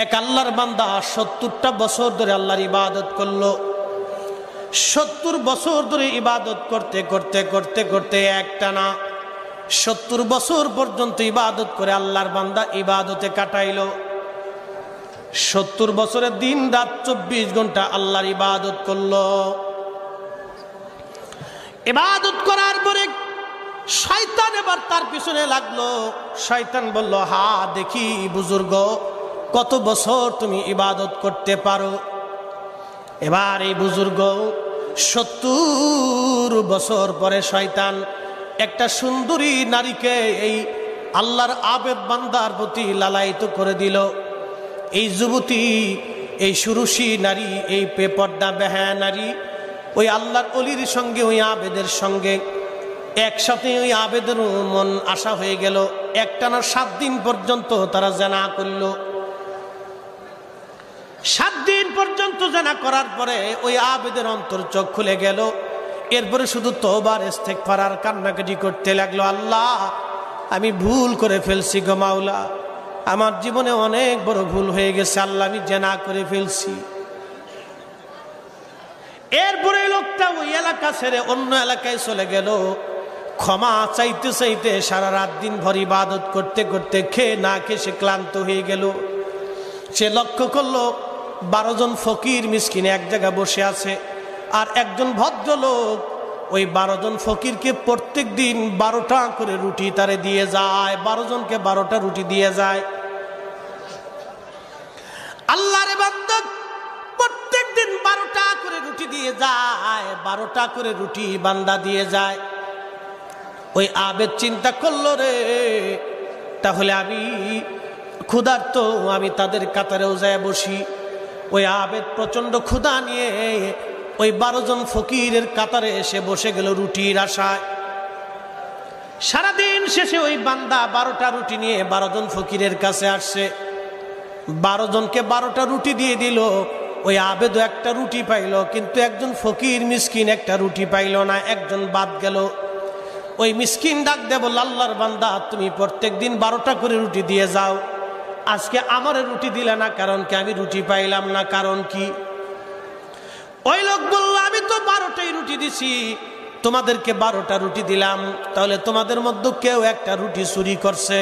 এক আল্লাহর বান্দা 70টা বছর ধরে আল্লাহর ইবাদত করলো। 70 বছর ধরে ইবাদত করতে করতে করতে করতে একটানা 70 বছর পর্যন্ত ইবাদত করে আল্লাহর বান্দা ইবাদতে কাটাইলো। 70 বছরের দিন রাত 24 ঘন্টা আল্লাহর ইবাদত করলো। ইবাদত করার পরে শয়তান এবার তার পিছনে লাগলো। শয়তান বলল, হা দেখি বুজুর্গ, কত বছর তুমি ইবাদত করতে পারো। এবার এই বুজুর্গ 70 বছর পরে শয়তান একটা সুন্দরী নারীকে এই আল্লাহর আবেদ বান্দার প্রতি লালায়িত করে দিল। এই যুবতী, এই সুরুষী নারী, এই বেপর্দা বেহায়া নারী ওই আল্লাহর অলির সঙ্গে, ওই আবেদের সঙ্গে একসাথে ওই আবেদের মন আশা হয়ে গেল। একটানা 7 দিন পর্যন্ত তারা জানা করল। 7 দিন পর্যন্ত জানা করার পরে ওই আবেদের অন্তর চোখ খুলে গেল। এরপরে শুধু তওবার ইস্তেগফার আর কান্নাকাটি করতে লাগলো, আল্লাহ আমি ভুল করে ফেলছি গো মাওলা, আমার জীবনে অনেক বড় ভুল হয়ে গেছে আল্লাহ, আমি জানা করে ফেলছি। এরপরে লোকটা ওই এলাকা ছেড়ে অন্য এলাকায় চলে গেল। ক্ষমা চাইতে চাইতে সারা রাত দিন ভর ইবাদত করতে করতে খেয়ে না খেয়ে সে ক্লান্ত হয়ে গেল। সে লক্ষ্য করলো 12 জন ফকির মিসকিন এক জায়গায় বসে আছে, আর একজন ভদ্রলোক ওই 12 জন ফকিরকে প্রত্যেক দিন 12টা করে রুটি তারে দিয়ে যায়। 12 জনকে 12টা রুটি দিয়ে যায়। আল্লাহর বান্দা প্রত্যেক দিন 12টা করে রুটি দিয়ে যায়, 12টা করে রুটি বান্দা দিয়ে যায়। ওই আবেদ চিন্তা করলো, রে তাহলে আমি ক্ষুধার্ত, আমি তাদের কাতারেও যায় বসি। ওই আবেদ প্রচন্ড ক্ষুধা নিয়ে ওই 12 জন ফকিরের কাতারে এসে বসে গেল রুটির আশায়। সারাদিন শেষে ওই বান্দা 12টা রুটি নিয়ে 12 জন ফকিরের কাছে আসছে। 12 জনকে 12টা রুটি দিয়ে দিল। ওই আবেদও একটা রুটি পাইল, কিন্তু একজন ফকির মিসকিন একটা রুটি পাইল না, একজন বাদ গেল। ওই মিসকিন ডাক দেব, আল্লাহর বান্দা তুমি প্রত্যেক দিন 12টা করে রুটি দিয়ে যাও, আজকে আমারে রুটি দিলে না, কারণ কি? আমি রুটি পাইলাম না, কারণ কি? ওই লোক বলল, আমি তো 12টাই রুটি দিছি, তোমাদেরকে 12টা রুটি দিলাম, তাহলে তোমাদের মধ্যে কেউ একটা রুটি চুরি করছে।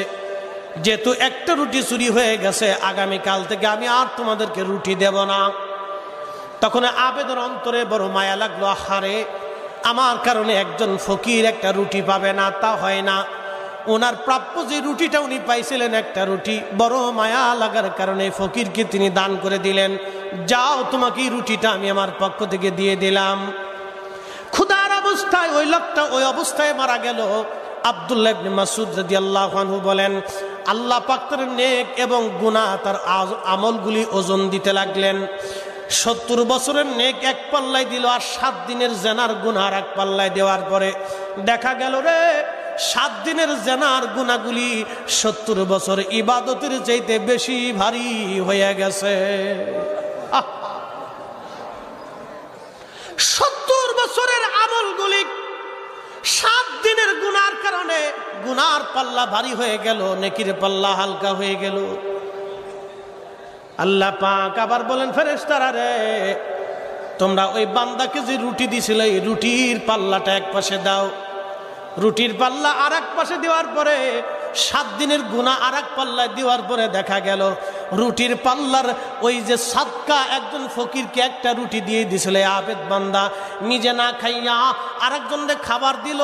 যেহেতু একটা রুটি চুরি হয়ে গেছে, আগামীকাল থেকে আমি আর তোমাদেরকে রুটি দেব না। তখন আবেদের অন্তরে বড় মায়া লাগলো, হারে আমার কারণে একজন ফকির একটা রুটি পাবে না, তা হয় না। ওনার প্রাপ্য যে রুটিটা উনি পাইছিলেন একটা রুটি, বড় মায়া লাগার কারণে ফকিরকে তিনি দান করে দিলেন। যাও, তোমাকে এই রুটিটা আমি আমার পক্ষ থেকে দিয়ে দিলাম। ক্ষুধার অবস্থায় ওই লোকটা ওই অবস্থায় মারা গেল। আব্দুল্লাহ ইবনে মাসউদ রাদিয়াল্লাহু আনহু বলেন, আল্লাহ পাক তার নেক এবং গুনাহ তার আমলগুলি ওজন দিতে লাগলেন। 70 বছরের নেক এক পাল্লায় দিল, আর 7 দিনের জেনার গুনাহ এক পাল্লায় দেওয়ার পরে দেখা গেল, রে 7 দিনের জেনার গুনাহগুলি 70 বছর ইবাদতের চাইতে বেশি ভারী হয়ে গেছে। 70 বছরের আমলগুলি 7 দিনের গুনার কারণে গুনার পাল্লা ভারী হয়ে গেল, নেকির পাল্লা হালকা হয়ে গেল। আল্লাহ পাক আবার বলেন, ফেরেশতারা রে, তোমরা ওই বান্দাকে যে রুটি দিছিলে, এই রুটির পাল্লাটা এক পাশে দাও। রুটির পাল্লা আর এক পাশে দেওয়ার পরে 7 দিনের গুনাহ আর এক পাল্লায় দেওয়ার পরে দেখা গেল রুটির পাল্লার ওই যে সাদকা একজন ফকিরকে একটা রুটি দিয়ে দিছিল আবেদ বান্দা, নিজে না খাইয়া আরেকজনকে খাবার দিল।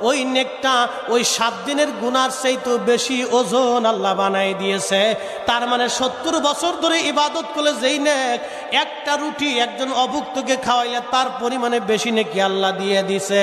ওই নেকটা ওই 7 দিনের গুনার চাইতে বেশি ওজন আল্লাহ বানাই দিয়েছে। তার মানে 70 বছর ধরে ইবাদত করলে যেই নেক, একটা রুটি একজন অভুক্তকে খাওয়াইলে তার পরিমাণে বেশি নেকি আল্লাহ দিয়ে দিছে।